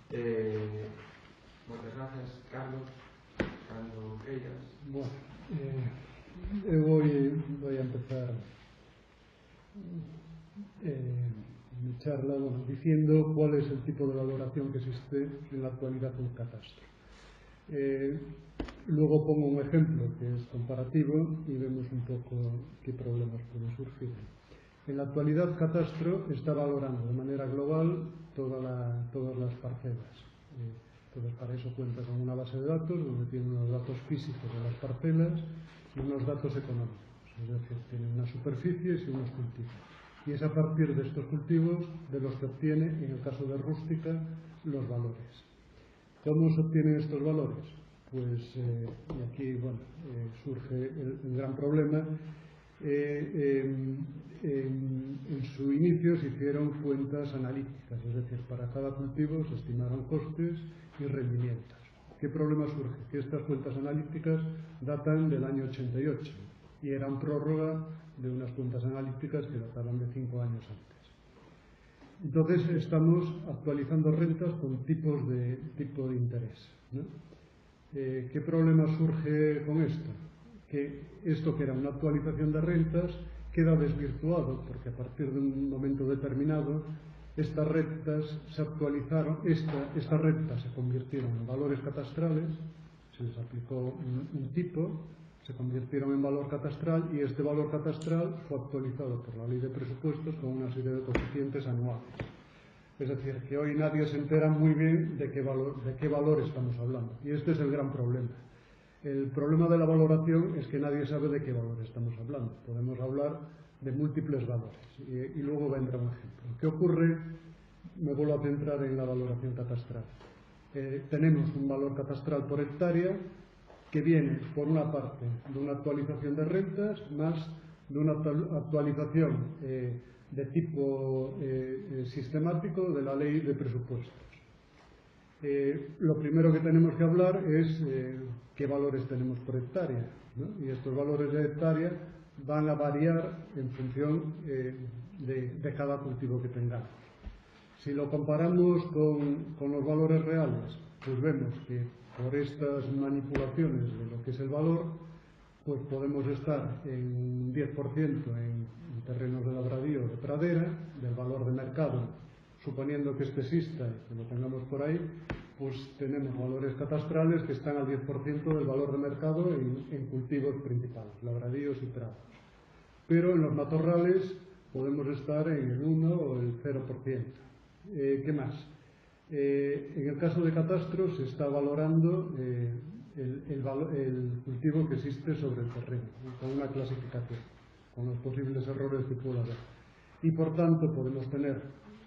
Moitas grazas, Carlos, cando queiras. Bueno, eu vou a empezar mi charla diciendo cuál es el tipo de valoración que existe en la actualidad con catastro. Luego pongo un ejemplo que es comparativo y vemos un poco qué problemas pueden surgir. En la actualidad catastro está valorando de manera global todas las parcelas. Entonces para eso cuenta con una base de datos donde tiene unos datos físicos de las parcelas y unos datos económicos. Es decir, tiene unas superficies y unos cultivos. Y es a partir de estos cultivos de los que obtiene, en el caso de rústica, los valores. ¿Cómo se obtienen estos valores? Pues, y aquí surge el gran problema. En su inicio se hicieron cuentas analíticas, es decir, para cada cultivo se estimaron costes y rendimientos. ¿Qué problema surge? Que estas cuentas analíticas datan del año 88 y eran prórroga de unas cuentas analíticas que databan de 5 años antes. Entonces estamos actualizando rentas con tipo de interés, ¿no? ¿Qué problema surge con esto? Que esto que era una actualización de rentas queda desvirtuado porque a partir de un momento determinado estas rentas se actualizaron, estas rentas se convirtieron en valores catastrales, se les aplicó un tipo, se convirtieron en valor catastral y este valor catastral fue actualizado por la ley de presupuestos con una serie de coeficientes anuales. Es decir, que hoy nadie se entera muy bien de qué valor estamos hablando. Y este es el gran problema. El problema de la valoración es que nadie sabe de qué valor estamos hablando. Podemos hablar de múltiples valores y luego vendrá un ejemplo. ¿Qué ocurre? Me vuelvo a centrar en la valoración catastral. Tenemos un valor catastral por hectárea que viene, por una parte, de una actualización de rentas más de una actualización de tipo sistemático de la ley de presupuestos. Lo primero que tenemos que hablar es qué valores tenemos por hectárea, ¿no? Y estos valores de hectárea van a variar en función de cada cultivo que tengamos. Si lo comparamos con los valores reales, pues vemos que por estas manipulaciones de lo que es el valor, pues podemos estar en un 10% en terrenos de labradío o de pradera, del valor de mercado, suponiendo que este exista y que lo tengamos por ahí, pues tenemos valores catastrales que están al 10% del valor de mercado en cultivos principales, labradíos y prados. Pero en los matorrales podemos estar en el 1 o el 0%. ¿Qué más? En el caso de catastro se está valorando el cultivo que existe sobre el terreno, con una clasificación, con los posibles errores que pueda haber. Y por tanto podemos tener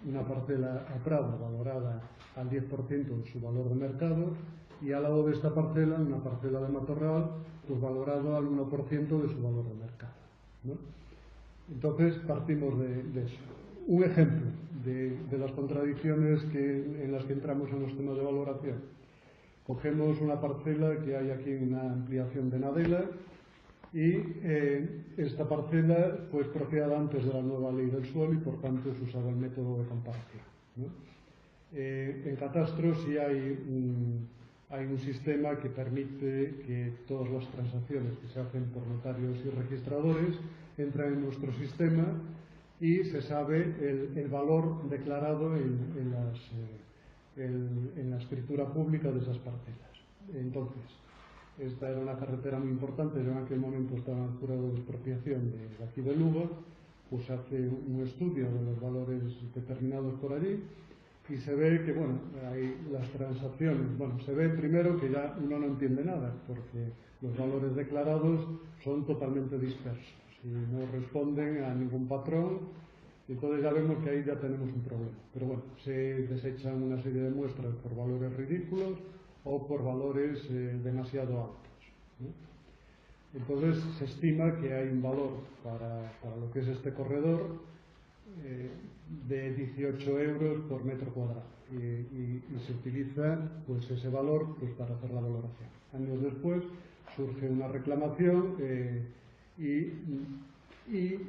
una parcela a prado valorada al 10% de su valor de mercado y al lado de esta parcela, una parcela de matorral, pues valorado al 1% de su valor de mercado, ¿no? Entonces partimos de eso. Un ejemplo de las contradicciones en las que entramos en los temas de valoración. Cogemos una parcela que hay aquí, una ampliación de Nadela, y esta parcela fue expropiada antes de la nueva ley del suelo y por tanto se usaba el método de comparación, ¿no? En catastro sí hay un sistema que permite que todas las transacciones que se hacen por notarios y registradores entran en nuestro sistema y se sabe el valor declarado en la escritura pública de esas parcelas. Entonces, esta era una carretera muy importante, yo en aquel momento estaba en el jurado de expropiación de aquí de Lugo, pues se hace un estudio de los valores determinados por allí y se ve que, bueno, hay las transacciones, se ve primero que ya uno no entiende nada, porque los valores declarados son totalmente dispersos y no responden a ningún patrón, entonces ya vemos que ahí ya tenemos un problema. Pero bueno, se desechan una serie de muestras por valores ridículos o por valores demasiado altos, ¿no? Entonces se estima que hay un valor para lo que es este corredor de 18 euros por metro cuadrado y se utiliza pues ese valor pues para hacer la valoración. Años después surge una reclamación y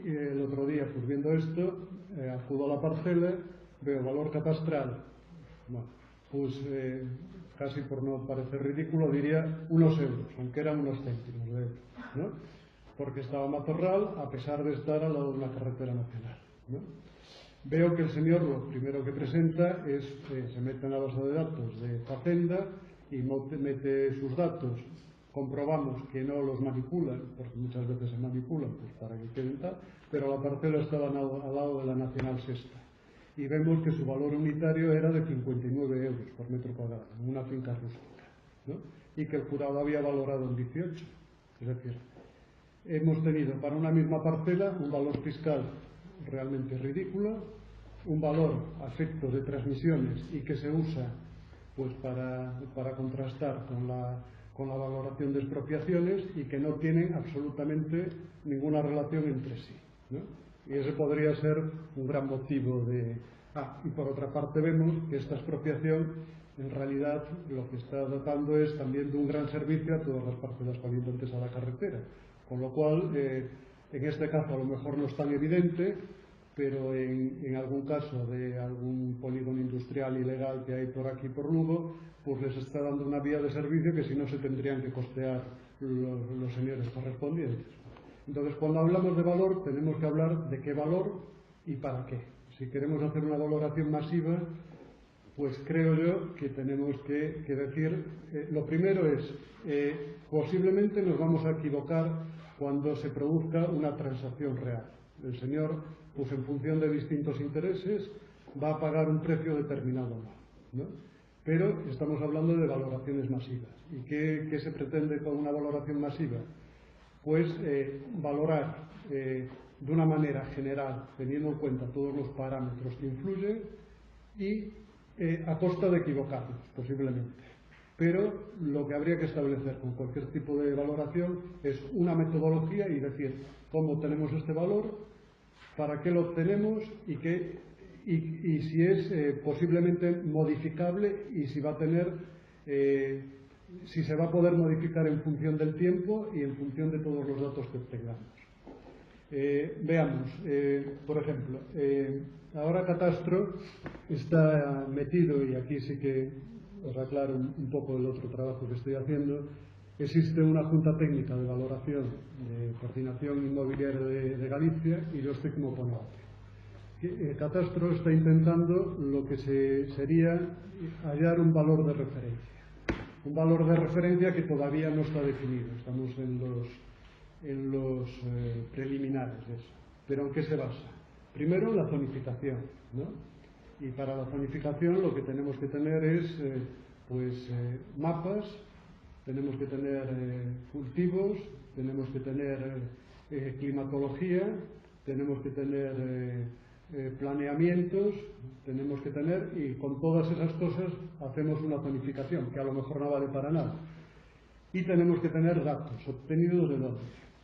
el otro día, pues viendo esto, acudo a la parcela, veo valor catastral, bueno, pues casi por no parecer ridículo, diría unos euros, aunque eran unos céntimos de euros, ¿no? Porque estaba Matorral, a pesar de estar al lado de una carretera nacional, ¿no? Veo que el señor lo primero que presenta es, se mete en la base de datos de Facenda y mete sus datos. Comprobamos que no los manipulan, porque muchas veces se manipulan pues para que queden tal, pero la parcela estaba al lado de la Nacional Sexta. Y vemos que su valor unitario era de 59 euros por metro cuadrado, en una finca rústica, ¿no? Y que el jurado había valorado en 18. Es decir, hemos tenido para una misma parcela un valor fiscal realmente ridículo, un valor a efectos de transmisiones y que se usa pues para contrastar con la valoración de expropiaciones y que no tienen absolutamente ninguna relación entre sí, ¿no? Y ese podría ser un gran motivo de... y por otra parte vemos que esta expropiación en realidad lo que está dotando es también de un gran servicio a todas las parcelas colindantes a la carretera, con lo cual en este caso a lo mejor no es tan evidente, pero en algún caso de algún polígono industrial ilegal que hay por aquí por Lugo, pues les está dando una vía de servicio que si no se tendrían que costear los señores correspondientes. Entonces, cuando hablamos de valor, tenemos que hablar de qué valor y para qué. Si queremos hacer una valoración masiva, pues creo yo que tenemos que decir, lo primero es, posiblemente nos vamos a equivocar cuando se produzca una transacción real. El señor, pues en función de distintos intereses, va a pagar un precio determinado, ¿no? Pero estamos hablando de valoraciones masivas. ¿Y qué se pretende con una valoración masiva? Pues valorar de una manera general, teniendo en cuenta todos los parámetros que influyen y a costa de equivocarnos, posiblemente. Pero lo que habría que establecer con cualquier tipo de valoración es una metodología y decir cómo tenemos este valor, para qué lo obtenemos y si es posiblemente modificable y si va a tener... si se va a poder modificar en función del tiempo y en función de todos los datos que obtengamos. Veamos, por ejemplo, ahora Catastro está metido, y aquí sí que os aclaro un poco el otro trabajo que estoy haciendo. Existe una Junta Técnica de Valoración de Coordinación Inmobiliaria de Galicia y yo estoy como ponente. Catastro está intentando lo que sería hallar un valor de referencia. Un valor de referencia que todavía no está definido, estamos en los preliminares de eso. ¿Pero en qué se basa? Primero en la zonificación, ¿no? Y para la zonificación lo que tenemos que tener es mapas, tenemos que tener cultivos, tenemos que tener climatología, tenemos que tener planeamientos, tenemos que tener, y con todas esas cosas hacemos una zonificación, que a lo mejor no vale para nada. Y tenemos que tener datos, obtenidos de dónde.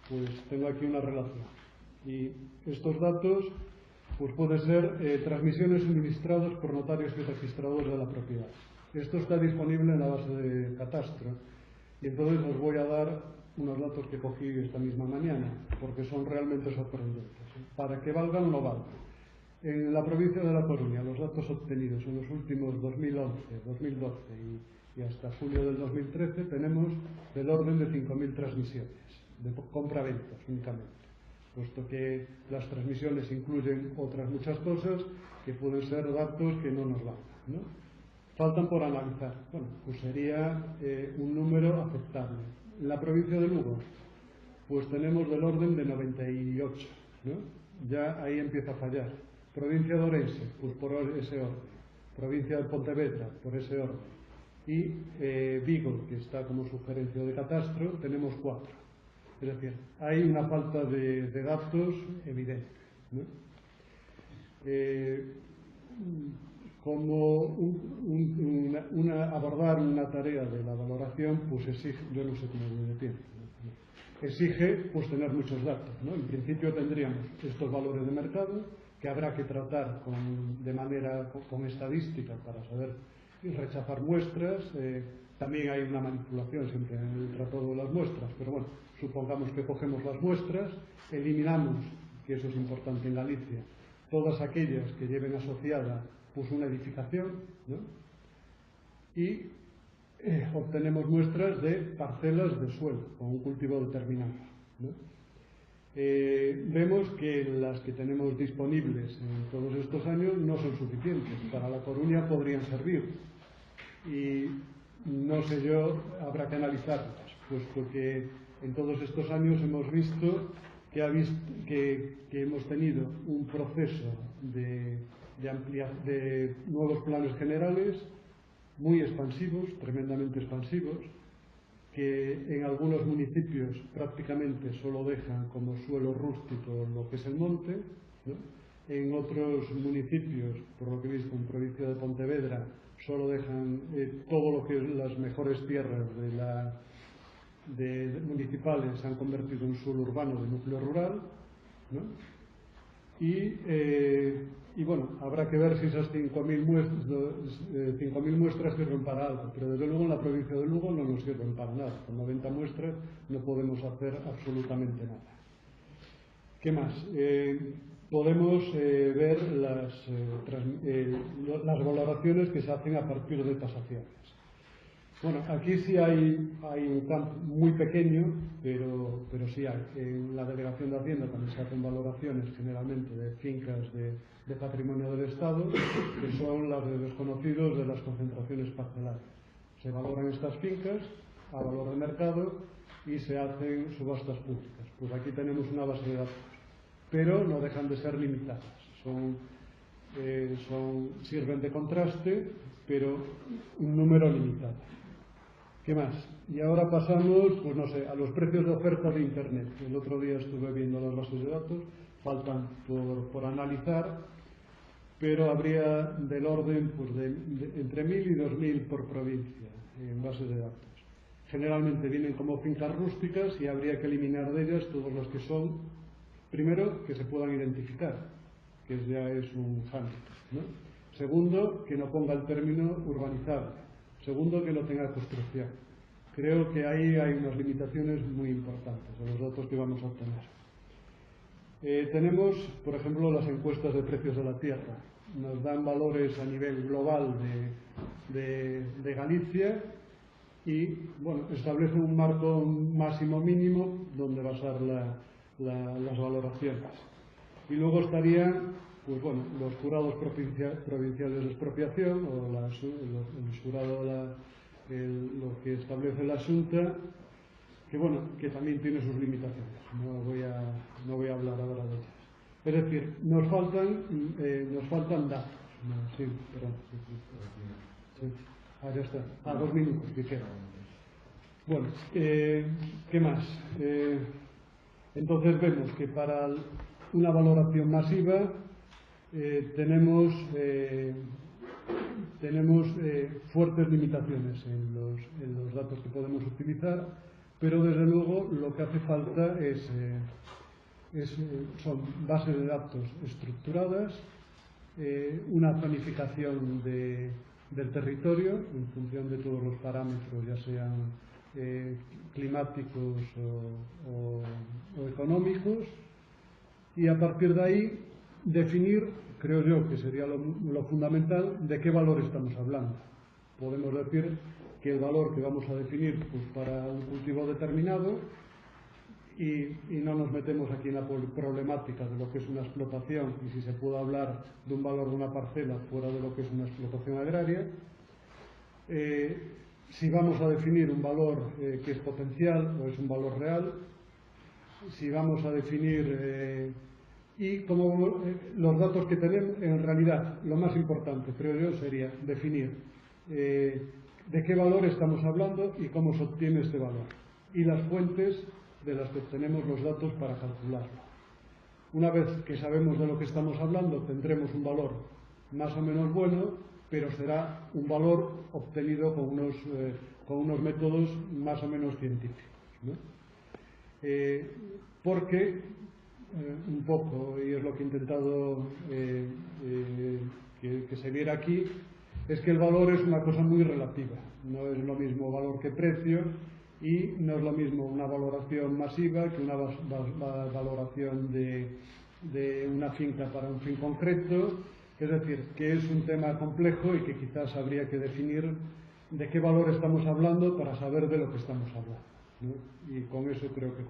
Pues tengo aquí una relación. Y estos datos pues pueden ser transmisiones suministradas por notarios y registradores de la propiedad. Esto está disponible en la base de Catastro. Y entonces os voy a dar unos datos que cogí esta misma mañana, porque son realmente sorprendentes. Para que valgan, no valgan. En la provincia de La Coruña, los datos obtenidos en los últimos 2011, 2012 y hasta julio del 2013 tenemos del orden de 5.000 transmisiones, de compra-ventas únicamente, puesto que las transmisiones incluyen otras muchas cosas que pueden ser datos que no nos valgan, ¿no? Faltan por analizar. Bueno, pues sería un número aceptable. En la provincia de Lugo, pues tenemos del orden de 98, ¿no? Ya ahí empieza a fallar. Provincia de Ourense, pues por ese orden. Provincia de Pontevedra, por ese orden. Y Vigo, que está como sugerencia de Catastro, tenemos 4. Es decir, hay una falta de datos evidente, ¿no? Como abordar una tarea de la valoración, pues exige, yo no sé cómo voy de tiempo, ¿no? Exige pues tener muchos datos, ¿no? En principio tendríamos estos valores de mercado que habrá que tratar con estadística para saber y rechazar muestras. También hay una manipulación siempre en el tratado de las muestras, pero bueno, supongamos que cogemos las muestras, eliminamos, que eso es importante en Galicia, todas aquellas que lleven asociada pues una edificación, ¿no? y obtenemos muestras de parcelas de suelo con un cultivo determinado, ¿no? Vemos que las que tenemos disponibles en todos estos años no son suficientes. Para La Coruña podrían servir y no sé yo, habrá que analizarlas, puesto que en todos estos años hemos visto que hemos tenido un proceso de nuevos planes generales muy expansivos, tremendamente expansivos, que en algunos municipios prácticamente solo dejan como suelo rústico lo que es el monte, ¿no? En otros municipios, por lo que he visto en provincia de Pontevedra, solo dejan todo lo que es las mejores tierras municipales se han convertido en suelo urbano de núcleo rural, ¿no? Y bueno, habrá que ver si esas 5.000 muestras sirven para algo, pero desde luego en la provincia de Lugo no nos sirven para nada. Con 90 muestras no podemos hacer absolutamente nada. ¿Qué más? Podemos ver las valoraciones que se hacen a partir de tasaciones. Bueno, aquí sí hay un campo muy pequeño, pero sí hay. En la Delegación de Hacienda también se hacen valoraciones generalmente de fincas de patrimonio del Estado, que son las de desconocidos de las concentraciones parcelarias. Se valoran estas fincas a valor de mercado y se hacen subastas públicas. Pues aquí tenemos una base de datos, pero no dejan de ser limitadas. Sirven de contraste, pero un número limitado. ¿Qué más? Y ahora pasamos, pues no sé, a los precios de oferta de Internet. El otro día estuve viendo las bases de datos, faltan por analizar, pero habría del orden pues, entre 1.000 y 2.000 por provincia en bases de datos. Generalmente vienen como fincas rústicas y habría que eliminar de ellas todos los que son, primero, que se puedan identificar, que ya es un hándicap, ¿no? Segundo, que no ponga el término urbanizable. Segundo, que no tenga construcción. Creo que ahí hay unas limitaciones muy importantes de los datos que vamos a obtener. Tenemos, por ejemplo, las encuestas de precios de la tierra. Nos dan valores a nivel global de Galicia y, bueno, establece un marco máximo mínimo donde basar las valoraciones. Y luego estarían, pues bueno, los jurados provinciales de expropiación o el jurado, lo que establece la Xunta, que bueno, que también tiene sus limitaciones. No voy a hablar ahora de ellas. Es decir, nos faltan datos. No, sí, perdón. Sí. Ya está. 2 minutos que quedan. Bueno, ¿qué más? Entonces vemos que para una valoración masiva tenemos fuertes limitaciones en los datos que podemos utilizar, pero desde luego lo que hace falta son bases de datos estructuradas, una planificación del territorio en función de todos los parámetros, ya sean climáticos o económicos, y a partir de ahí definir, creo yo que sería lo fundamental, de qué valor estamos hablando. Podemos decir que el valor que vamos a definir pues, para un cultivo determinado, y no nos metemos aquí en la problemática de lo que es una explotación y si se puede hablar de un valor de una parcela fuera de lo que es una explotación agraria. Si vamos a definir un valor que es potencial o es un valor real, si vamos a definir y como los datos que tenemos, en realidad lo más importante creo yo sería definir de qué valor estamos hablando y cómo se obtiene este valor y las fuentes de las que obtenemos los datos para calcularlo. Una vez que sabemos de lo que estamos hablando, tendremos un valor más o menos bueno, pero será un valor obtenido con unos métodos más o menos científicos, ¿no? Porque, un poco, y es lo que he intentado que se viera aquí, es que el valor es una cosa muy relativa. No es lo mismo valor que precio, y no es lo mismo una valoración masiva que una valoración de una finca para un fin concreto. Es decir, que es un tema complejo y que quizás habría que definir de qué valor estamos hablando para saber de lo que estamos hablando, ¿no? Y con eso creo que